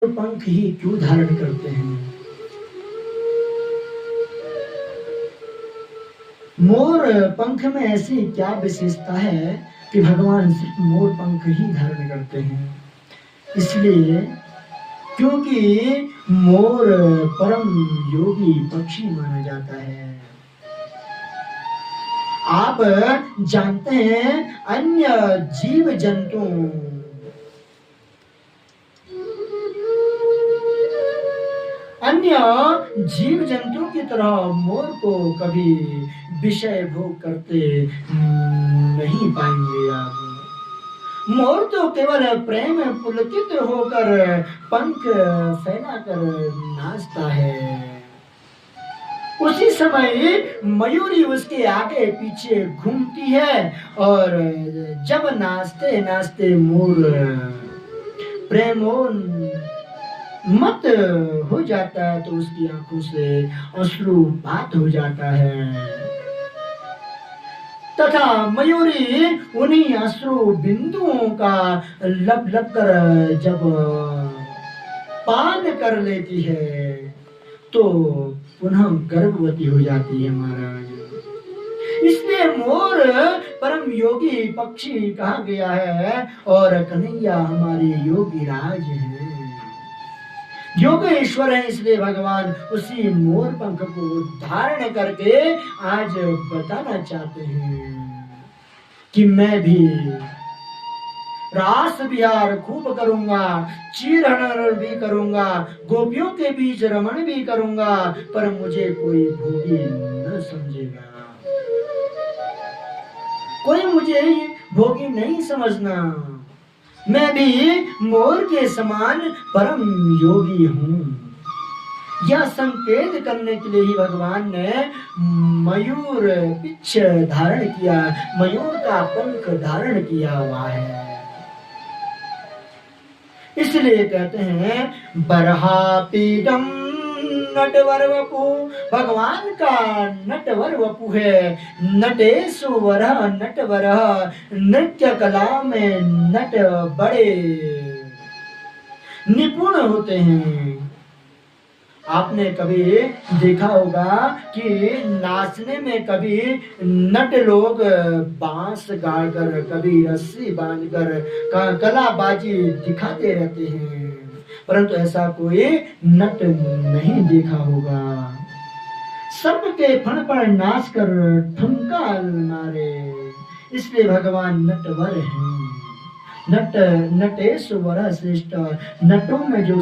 पंख ही क्यों धारण करते हैं? मोर पंख में ऐसी क्या विशेषता है कि भगवान सिर्फ मोर पंख ही धारण करते हैं? इसलिए क्योंकि मोर परम योगी पक्षी माना जाता है। आप जानते हैं अन्य जीव जंतु अन्य जीव जंतुओं की तरह मोर को कभी विषय भोग करते नहीं पाएंगे आप। मोर तो केवल प्रेम पुलकित होकर पंख फैलाकर नाचता है। उसी समय मयूरी उसके आगे पीछे घूमती है और जब नाचते नाचते मोर प्रेमोन्मत्त हो जाता है तो उसकी आंखों से अश्रुपात हो जाता है तथा मयूरी उन्हीं अश्रु बिंदुओं का लब लब कर जब पान कर लेती है तो पुनः गर्भवती हो जाती है महाराज। इसलिए मोर परम योगी पक्षी कहा गया है और कन्हैया हमारे योगी राज है, योगेश्वर है। इसलिए भगवान उसी मोर पंख को धारण करके आज बताना चाहते हैं कि मैं भी रास विहार खूब करूंगा, चीर हरण भी करूंगा, गोपियों के बीच रमण भी करूंगा, पर मुझे कोई भोगी न समझेगा, कोई मुझे भोगी नहीं समझना। मैं भी मोर के समान परम योगी हूं। यह संकेत करने के लिए ही भगवान ने मयूर पिच्छ धारण किया, मयूर का पंख धारण किया हुआ है। इसलिए कहते हैं बरहापीडम नटवर वपु, भगवान का नटवर वपु है। नटेशु वरः नटवरः, नृत्य कला में नट बड़े निपुण होते हैं। आपने कभी देखा होगा कि नाचने में कभी नट लोग बांस गाड़कर, कभी रस्सी बांधकर कलाबाजी दिखाते रहते हैं, परंतु ऐसा कोई नट नहीं देखा होगा। सबके फण पर नाच कर ठुमका मारे, इसलिए भगवान नटवर हैं। नटेश्वर श्रेष्ठ, नटों में जो